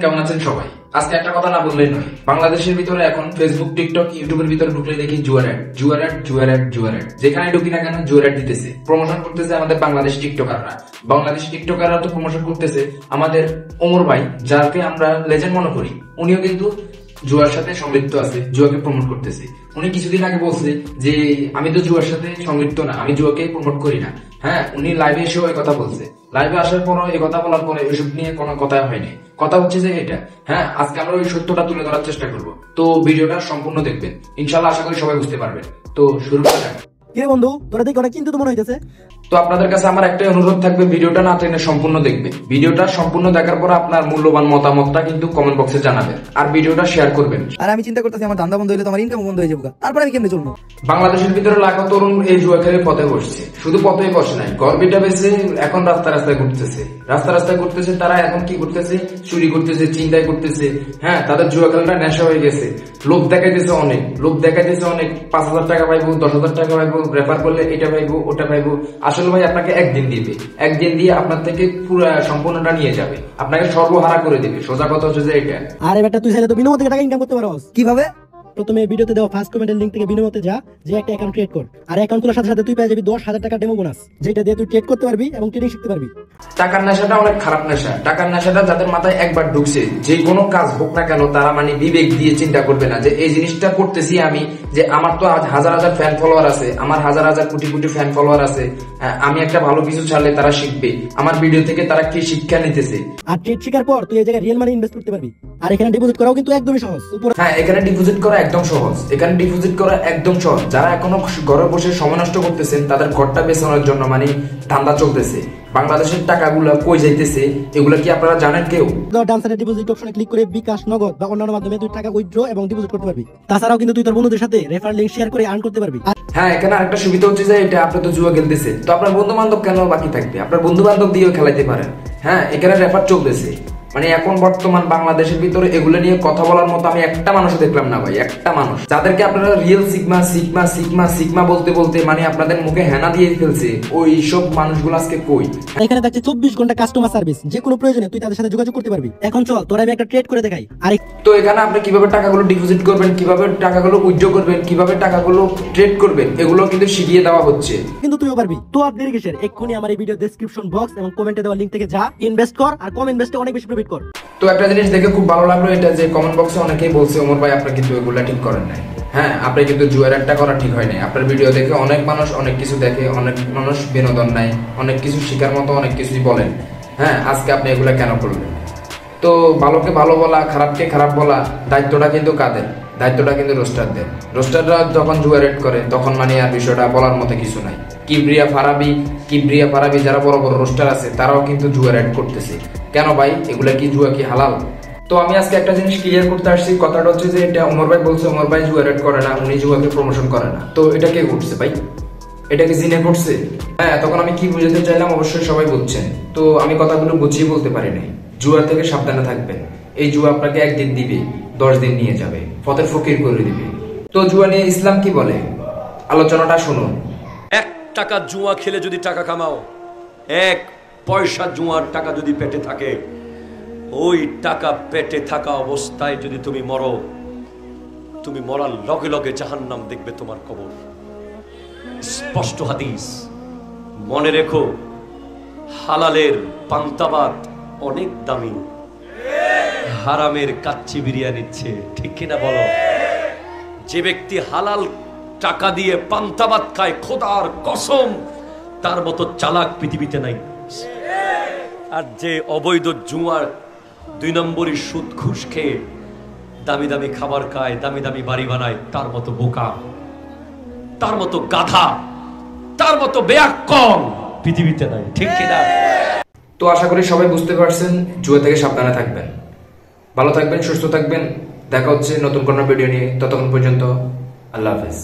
কেমন আছেন সবাই? আজকে একটা কথা না বললেই নয়, বাংলাদেশের ভিতরে এখন ফেসবুক, টিকটক, ইউটিউবের ভিতরে ঢুকলে দেখি জুয়ার অ্যাড। যেখানে ঢুকি না কেন জুয়ার অ্যাড দিতেছে, প্রমোশন করতেছে আমাদের বাংলাদেশি টিকটকাররা তো প্রমোশন করতেছে আমাদের ওমর ভাই, যাকে আমরা লেজেন্ড মনে করি। উনিও কিন্তু জুয়ার সাথে সম্পৃক্ত আছে, জুয়াকে প্রমোট করতেছে। উনি কিছুদিন আগে বলছে যে আমি তো জুয়ার সাথে সম্পৃক্ত না, আমি জুয়াকে প্রমোট করি না। হ্যাঁ, উনি লাইভে এসেও এই কথা বলছে। লাইভে আসার পর এই কথা বলার পরে এসব নিয়ে কোনো কথা হয়নি। কথা হচ্ছে যে এটা, হ্যাঁ, আজকে আমরা ওই সত্যটা তুলে ধরার চেষ্টা করব। তো ভিডিওটা সম্পূর্ণ দেখবেন, ইনশাল্লাহ আশা করি সবাই বুঝতে পারবেন। তো শুরু করা যাক। কে বন্ধু, তোরা দেখে অনেক চিন্তিত মনে হইতেছে। তো আপনাদের কাছে আমার একটাই অনুরোধ থাকবে, ভিডিওটা না টেনে সম্পূর্ণ দেখবেন। ভিডিওটা সম্পূর্ণ দেখার পর আপনার মূল্যবান মতামতটা কিন্তু কমেন্ট বক্সে জানাবেন, আর ভিডিওটা শেয়ার করবেন। আর আমি চিন্তা করতেছি আমার ধান্দা বন্ধ হইলে তোমার ইনকাম বন্ধ হয়ে যাবে, তারপর আমি কেমনে চলবো? বাংলাদেশের ভিতরে লাখো তরুণ এই জুয়া খেলে পথে বসছে। শুধু পথেই বসে নাই, গর্বিটা বেছে এখন রাস্তায় ঘুরতেছে। তারা এখন কি করতেছে? চুরি করতেছে, চিন্তাই করতেছে। হ্যাঁ, তাদের জুয়া খেলাটা নেশা হয়ে গেছে। লোক দেখাইতেছে অনেক, 5,000 টাকা পাইবো, 10,000 টাকা পাইবো, রেফার করলে এটা পাইবো, ওটা পাইবো। আসলে ভাই আপনাকে একদিন দিয়ে আপনার থেকে পুরো সম্পূর্ণটা নিয়ে যাবে, আপনাকে সর্বহারা করে দিবে। সোজা কথা হচ্ছে যে এটা। আরে বেটা, তুই চাইলে তো বিনা মতে টাকা ইনকাম করতে পারোস। কিভাবে? প্রথমে ভিডিওতে দেওয়া ফার্স্ট কমেন্টের লিংক থেকে বিনামূল্যে যা, যে একটা অ্যাকাউন্ট ক্রিয়েট কর। আর অ্যাকাউন্ট খোলার সাথে সাথে তুই পেয়ে যাবি 10,000 টাকা ডেমো বোনাস, যেটা দিয়ে তুই ট্রেড করতে পারবি এবং ট্রেডিং শিখতে পারবি। টাকার নেশাটা অনেক খারাপ নেশা। টাকার নেশাটা যাদের মাথায় একবার ঢুকছে, যে কোনো কাজ হোক না কেন, তারা মানে বিবেক দিয়ে চিন্তা করবে না যে এই জিনিসটা করতেছি আমি, যে আমার তো আজ হাজার ফ্যান ফলোয়ার আছে, আমার হাজার কোটি ফ্যান ফলোয়ার আছে, আমি একটা ভালো কিছু ছাড়লে তারা শিখবে, আমার ভিডিও থেকে তারা কি শিক্ষা নিতেছে। আর ট্রেড শেখার পর তুই এই জায়গায় রিয়েল মানি ইনভেস্ট করতে পারবি। আর এখানে ডিপোজিট করাও কিন্তু একদমই সহজ। হ্যাঁ, এখানে ডিপোজিট করা একদম সহজ। যারা এখনো ঘরে বসে সময় নষ্ট করতেছেন, তাদের ঘরটা বেচানোর জন্য মানে ধান্দা চলতেছে। বাংলাদেশের টাকাগুলো কই যাইতেছে এগুলা কি আপনারা জানেন কেউ? ডান সাইডে ডিপোজিট অপশনে ক্লিক করে বিকাশ, নগদ বা অন্যান্য মাধ্যমে তুই টাকা উইথড্র এবং ডিপোজিট করতে পারবি। তাছাড়াও কিন্তু তুই তোর বন্ধুদের সাথে রেফারেল লিংক শেয়ার করে আর্ন করতে পারবি। হ্যাঁ, এখানে আরেকটা সুবিধা হচ্ছে যে এটা আপনি তো জুয়া খেলতেছে, তো আপনার বন্ধু বান্ধব কেন বাকি থাকবে? আপনার বন্ধু বান্ধব দিয়েও খেলাইতে পারেন। হ্যাঁ, এখানে রেফার চলতেছে। মানে এখন বর্তমান বাংলাদেশের ভিতরে এগুলো নিয়ে কথা বলার মতো আমি একটা মানুষ দেখলাম না ভাই, একটা মানুষ। যাদেরকে আপনারা রিয়েল সিগমা বলতে মানে আপনাদের মুখে হেনা দিয়ে ফেলছে, ওই সব মানুষগুলো আজকে কই? এখানে থাকছে 24 ঘন্টা কাস্টমার সার্ভিস, যে কোনো প্রয়োজনে তুই তাদের সাথে যোগাযোগ করতে পারবি। এখন চল তোরা আমি একটা ট্রেড করে দেখাই। তো এখানে আপনি কিভাবে টাকাগুলো ডিপোজিট করবেন, কিভাবে টাকাগুলো উইথড্র করবেন, কিভাবে টাকাগুলো ট্রেড করবেন, এগুলো কিন্তু শিখিয়ে দেওয়া হচ্ছে। কিন্তু তুইও পারবি। তো আর দেরি কিসের? এক্ষুনি আমার এই ভিডিও ডেসক্রিপশন বক্স এবং কমেন্টে দেওয়া লিংক থেকে যা, ইনভেস্ট কর, আর কম ইনভেস্টে অনেক বেশি প্রফিট কর। তো একটা জিনিস দেখে খুব ভালো লাগলো, এটা যে কমেন্ট বক্সে অনেকেই বলছে ওমর ভাই আপনি কিন্তু এগুলা ঠিক করেন নাই। হ্যাঁ, আপনি কিন্তু জুয়ার একটা করা ঠিক হয় নাই। আপনার ভিডিও দেখে অনেক মানুষ অনেক কিছু দেখে, অনেক মানুষ বিনোদন নেয়, অনেক কিছু শেখার মতো অনেক কিছুই বলেন। হ্যাঁ, আজকে আপনি এগুলা কেন করলেন? তো ভালোকে ভালো বলা, খারাপকে খারাপ বলা, দায়িত্বটা কিন্তু কাদের? দায়িত্বটা কিন্তু রোস্টারদের। রোস্টাররা যখন জুয়ার এড করে তখন মানে আর বিষয়টা বলার মতো কিছু নাই। কিবরিয়া ফারাবি যারা বড় বড় রোস্টার আছে, তারাও কিন্তু জুয়ার এড করতেছে। কেন ভাই? এগুলা কি জুয়া কি হালাল? তো আমি আজকে একটা জিনিস ক্লিয়ার করতে আসছি। কথাটা হচ্ছে যে এটা ওমর ভাই বলছে, ওমর ভাই জুয়ার এড করে না, উনি জুয়াকে প্রমোশন করে না। তো এটা কে করছে ভাই? এটা কি জিনে করছে? হ্যাঁ, তখন আমি কি বুঝাতে চাইলাম অবশ্যই সবাই বুঝছেন। তো আমি কথাগুলো বুঝিয়ে বলতে পারি নাই। জুয়া থেকে সাবধানে থাকবেন। এই জুয়া আপনাকে একদিন দিবে, 10 দিন নিয়ে যাবে, পথের ফকির করে দিবে। তো জুয়া নিয়ে ইসলাম কি বলে, আলোচনাটা শুনুন। 1 টাকা জুয়া খেলে যদি টাকা কামাও, 1 পয়সা জুয়ার টাকা যদি পেটে থাকে, ওই টাকা পেটে থাকা অবস্থায় যদি তুমি মরো, তুমি মরার লগে লগে জাহান্নাম দেখবে তোমার কবর। স্পষ্ট হাদিস। মনে রেখো, হালালের পান্তাবাত অনেক দামি, হারামের কাচ্চি বিরিয়ানির চেয়ে। ঠিক কিনা বলো? যে ব্যক্তি হালাল টাকা দিয়ে পান্তাবাত খায়, খোদার কসম তার মতো চালাক পৃথিবীতে নাই। আর যে অবৈধ জুয়ার 2 নম্বরই সুদ ঘুষ খেয়ে দামি দামি খাবার খায়, দামি দামি বাড়ি বানায়, তার মতো বোকা, তার মতো গাধা, তার মতো বেয়াক্কল পৃথিবীতে নাই। ঠিক কিনা? তো আশা করি সবাই বুঝতে পারছেন। জুয়া থেকে সাবধানে থাকবেন, ভালো থাকবেন, সুস্থ থাকবেন। দেখা হচ্ছে নতুন কোনো ভিডিও নিয়ে। ততক্ষণ পর্যন্ত আল্লাহ হাফেজ।